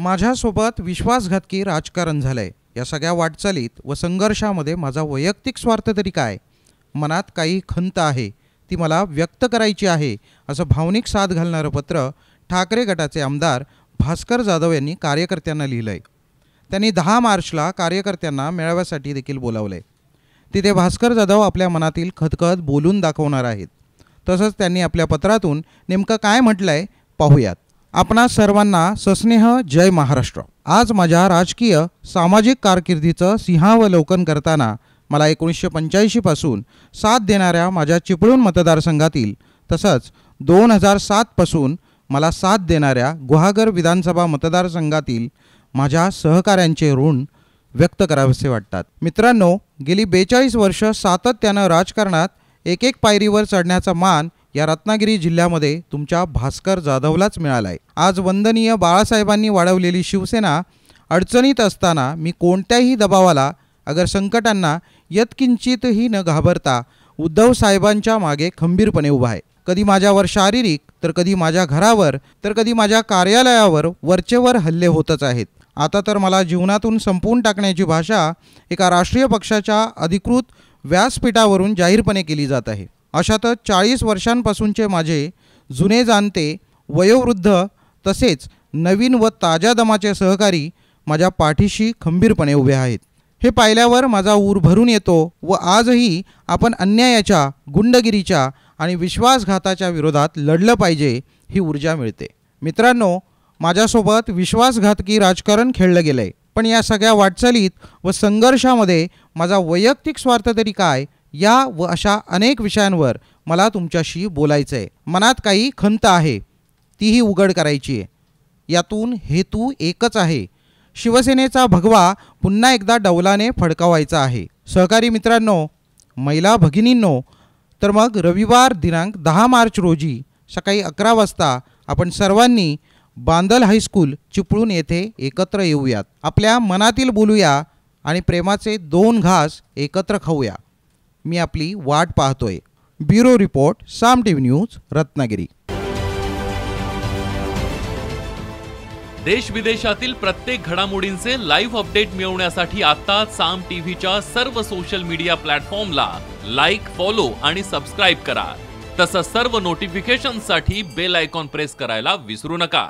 माझ्यासोबत विश्वासघातकी राजकारण झालंय। या सगळ्या वाटचालीत व संघर्षामध्ये माझा वैयक्तिक स्वार्थ तरी काय? मनात काही खंत आहे, ती मला व्यक्त करायची आहे, असं भावनिक साथ घालणारं पत्र ठाकरे गटाचे आमदार भास्कर जाधव यांनी कार्यकर्त्यांना लिहिलंय। त्यांनी 10 मार्चला कार्यकर्त्यांना मेळाव्यासाठी देखील बोलावलंय। तिथे भास्कर जाधव आपल्या मनातील खदखद बोलून दाखवणार आहेत। तसंच त्यांनी आपल्या पत्रातून नेमकं काय म्हटलंय पाहूयात। आपणा सर्वांना सस्नेह जय महाराष्ट्र। आज माझ्या राजकीय सामाजिक कारकिर्दीचं सिंहावलोकन करताना मला 1985 पासून साथ देणाऱ्या माझ्या चिपळूण मतदारसंघातील तसंच 2007 पासून मला साथ देणाऱ्या गुहागर विधानसभा मतदारसंघातील माझ्या सहकाऱ्यांचे ऋण व्यक्त करावेसे वाटतात। मित्रांनो, गेली 42 वर्ष सातत्यानं राजकारणात एक पायरीवर चढण्याचा मान या रत्नागिरी जिल्ह्यामध्ये तुमच्या भास्कर जाधवलाच मिळालाय। आज वंदनीय बाळासाहेबांनी वाढवलेली शिवसेना अडचणीत असताना मी कोणत्याही दबावाला अगर संकटांना यत्किंचितही न घाबरता उद्धव साहेबांच्या मागे खंबीरपणे उभा आहे। कधी माझ्यावर शारीरिक तर कधी माझ्या घरावर तर कधी माझ्या कार्यालयावर वरचेवर हल्ले होतच आहेत। आता तर मला जीवनातून संपवून टाकण्याची भाषा एका राष्ट्रीय पक्षाच्या अधिकृत व्यासपीठावरून जाहीरपणे केली जात आहे। अशातच 40 वर्षांपासूनचे माझे जुने जाणते वयोवृद्ध तसेच नवीन व ताज्या दमाचे सहकारी माझ्या पाठीशी खंबीरपणे उभे आहेत। हे पाहिल्यावर माझा ऊर भरून येतो व आजही आपण अन्यायाच्या, गुंडगिरीच्या आणि विश्वासघाताच्या विरोधात लढलं पाहिजे ही ऊर्जा मिळते। मित्रांनो, माझ्यासोबत विश्वासघातकी राजकारण खेळलं गेलंय, पण या सगळ्या वाटचालीत व संघर्षामध्ये माझा वैयक्तिक स्वार्थ तरी काय, या व अशा अनेक विषयांवर मला तुमच्याशी बोलायचं आहे। मनात काही खंत आहे, तीही उघड करायची आहे। यातून हेतू एकच आहे, शिवसेनेचा भगवा पुन्हा एकदा डौलाने फडकावायचा आहे। सहकारी मित्रांनो, महिला भगिनींनो, तर मग रविवार दिनांक 10 मार्च रोजी सकाळी 11 वाजता आपण सर्वांनी बांदल हायस्कूल चिपळूण येथे एकत्र येऊयात। आपल्या मनातील बोलूया आणि प्रेमाचे 2 घास एकत्र खाऊया। मी आपली वाट पाहतोय। ब्युरो रिपोर्ट, साम टीव्ही न्यूज, रत्नागिरी। देश विदेशातील प्रत्येक घडामोडींचे लाईव्ह अपडेट मिळवण्यासाठी आता साम टीव्हीच्या सर्व सोशल मीडिया प्लॅटफॉर्मला लाईक, फॉलो आणि सबस्क्राईब करा। तसंच सर्व नोटिफिकेशनसाठी बेल आयकॉन प्रेस करायला विसरू नका।